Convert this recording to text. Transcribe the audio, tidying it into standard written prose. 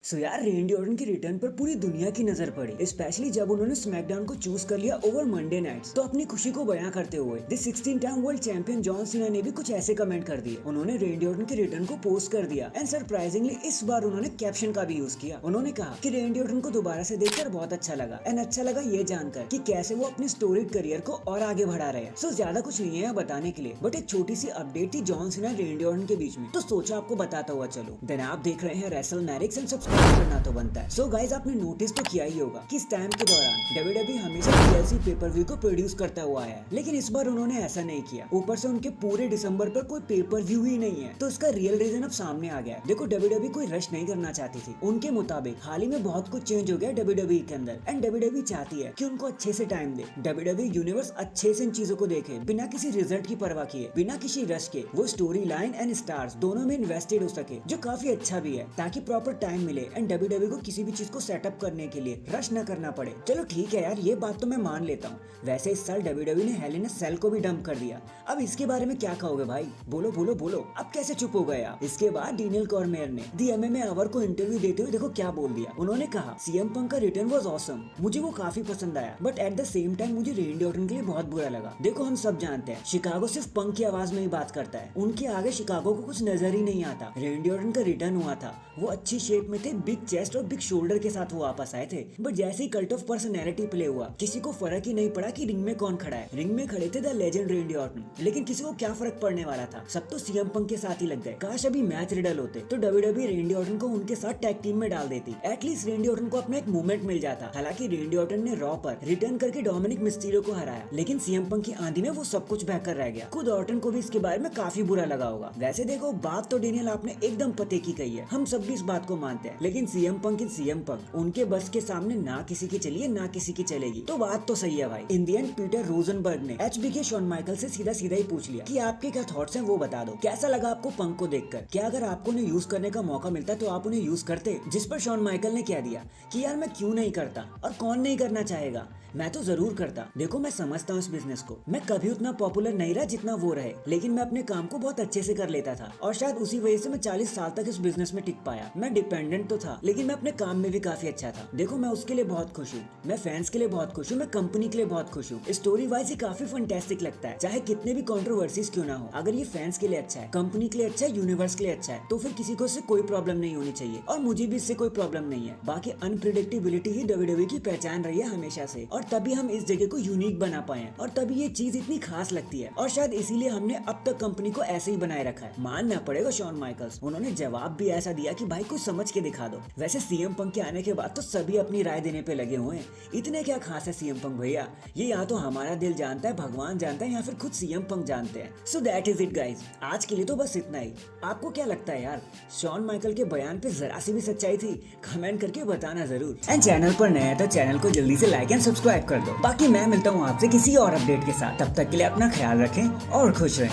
यार रेंडी ऑर्टन के रिटर्न पर पूरी दुनिया की नजर पड़ी, स्पेशली जब उन्होंने स्मैकडाउन को चूज कर लिया ओवर मंडे नाइट्स। तो अपनी खुशी को बयां करते हुए the 16 time world champion John Cena ने भी कुछ ऐसे कमेंट कर दिए। उन्होंने रेंडी ऑर्टन के रिटर्न को पोस्ट कर दिया एंड सरप्राइजिंगली इस बार उन्होंने कैप्शन का भी यूज किया। उन्होंने कहा कि रेंडी ऑर्टन को दोबारा से देखकर बहुत अच्छा लगा एंड अच्छा लगा ये जानकर कि कैसे वो अपने स्टोरीड करियर को और आगे बढ़ा रहे हैं। ज्यादा कुछ नहीं है बताने के लिए, बट एक छोटी सी अपडेट थी जॉन सीना रेंडी ऑर्टन के बीच में, तो सोचा आपको बताता हुआ चलो। देन आप देख रहे हैं रेसलमैनिक्स एंड सब्सक्राइब करना तो बनता है। गाइस आपने नोटिस तो किया ही होगा कि इस टाइम के दौरान WWE हमेशा TLC पेपर व्यू को प्रोड्यूस करता हुआ है, लेकिन इस बार उन्होंने ऐसा नहीं किया। ऊपर से उनके पूरे दिसंबर पर कोई पेपर व्यू ही नहीं है, तो इसका रियल रीजन अब सामने आ गया है। देखो WWE कोई रश नहीं करना चाहती थी। उनके मुताबिक हाल ही में बहुत कुछ चेंज हो गया WWE के अंदर एंड WWE चाहती है कि उनको अच्छे से टाइम दे। WWE यूनिवर्स अच्छे से इन चीजों को देखे, बिना किसी रिजल्ट की परवाह किए, बिना किसी रश के वो स्टोरी लाइन एंड स्टार्स दोनों में इन्वेस्टेड हो सके, जो काफी अच्छा भी है, ताकि प्रॉपर टाइम मिले एंड WWE को किसी भी चीज को सेटअप करने के लिए रश न करना पड़े। चलो ठीक है यार, ये बात तो मैं मान लेता हूँ। वैसे इस साल WWE ने हेल इन अ सेल को भी डंप कर दिया। अब इसके बारे में क्या कहोगे भाई? बोलो बोलो बोलो, अब कैसे चुप हो गए आप? इसके बाद डेनियल कॉर्मियर ने दी MMA आवर को इंटरव्यू देते हुए देखो क्या बोल दिया। उन्होंने कहा CM पंक का रिटर्न वाज ऑसम, मुझे वो काफी पसंद आया, but at the same time मुझे रेंडी ऑर्टन के लिए बहुत बुरा लगा। देखो हम सब जानते हैं शिकागो सिर्फ पंक की आवाज में ही बात करता है, उनके आगे शिकागो को कुछ नजर ही नहीं आता। रेंडी ऑर्टन का रिटर्न हुआ था, वो अच्छी शेप में थे, बिग चेस्ट और बिग शोल्डर के साथ वो वापस आए थे, बट जैसे ही कल्ट ऑफ पर्सनैलिटी प्ले हुआ, किसी को फर्क ही नहीं पड़ा कि रिंग में कौन खड़ा है। रिंग में खड़े थे द लेजेंड रेंडी ऑर्टन, लेकिन किसी को क्या फर्क पड़ने वाला था? सब तो CM पंक के साथ ही लग गए। काश अभी मैच रिडल होते तो WWE रेंडी ऑर्टन को उनके साथ टैग टीम में डाल देती, एटलीस्ट रेंडी ऑर्टन को अपना एक मूवमेंट मिल जाता। हालांकि रेंडी ऑर्टन ने रॉ पर रिटर्न करके डोमिनिक मिस्टीरियो को हराया, लेकिन CM पंक की आंधी में वो सब कुछ बहकर रह गया। खुद ऑर्टन को भी इसके बारे में काफी बुरा लगा होगा। वैसे देखो बात तो डेनियल आपने एकदम पते की कही है, हम सब भी इस बात को मानते हैं, लेकिन CM पंक इन CM पंक, उनके बस के सामने ना किसी की चलिए ना किसी की चलेगी। तो बात तो सही है भाई। In the end Peter Rosenberg ने HBK शॉन माइकल से सीधा सीधा ही पूछ लिया कि आपके क्या थॉट्स हैं वो बता दो। कैसा लगा आपको पंक को देखकर? क्या अगर आपको उन्हें यूज करने का मौका मिलता तो आप उन्हें यूज करते? जिस पर शॉन माइकल ने क्या दिया कि यार मैं क्यों नहीं करता, और कौन नहीं करना चाहेगा, मैं तो जरूर करता। देखो मैं समझता हूँ इस बिजनेस को, मैं कभी उतना पॉपुलर नहीं रहा जितना वो रहे, लेकिन मैं अपने काम को बहुत अच्छे से कर लेता था, और शायद उसी वजह से मैं 40 साल तक इस बिजनेस में टिक पाया। मैं डिपेंडेंट तो था, लेकिन मैं अपने काम में भी काफी अच्छा था। देखो मैं उसके लिए बहुत खुश हूँ, मैं फैंस के लिए बहुत खुश हूँ, मैं कंपनी के लिए बहुत खुश हूँ। स्टोरी वाइज ही काफी फंटेस्टिक लगता है, चाहे कितने भी कंट्रोवर्सीज क्यों ना हो। अगर ये फैंस के लिए अच्छा है, कंपनी के लिए अच्छा है, यूनिवर्स के लिए अच्छा है, तो फिर किसी को इससे कोई प्रॉब्लम नहीं होनी चाहिए, और मुझे भी इससे कोई प्रॉब्लम नहीं है। बाकी अनप्रिडिक्टेबिलिटी ही WWE की पहचान रही है हमेशा से, और तभी हम इस को यूनिक बना पाए हैं, और तभी ये चीज इतनी खास लगती है, और शायद इसीलिए हमने अब तक कंपनी को ऐसे ही बनाए रखा है। मानना पड़ेगा शॉन माइकल्स, उन्होंने जवाब भी ऐसा दिया कि भाई कुछ समझ के दिखा दो। वैसे CM पंक के आने के बाद तो सभी अपनी राय देने पे लगे हुए हैं। इतने क्या खास है CM पंक भैया? ये या तो हमारा दिल जानता है, भगवान जानता है, या फिर खुद CM पंक जानते हैं। So that is it guys, आज के लिए तो बस इतना ही। आपको क्या लगता है यार, शॉन माइकल के बयान पे जरा सी भी सच्चाई थी? कमेंट करके बताना जरूर। एंड चैनल पर नया है तो चैनल को जल्दी से लाइक एंड सब्सक्राइब कर दो। बाकी मैं मिलता हूँ आपसे किसी और अपडेट के साथ, तब तक के लिए अपना ख्याल रखें और खुश रहें।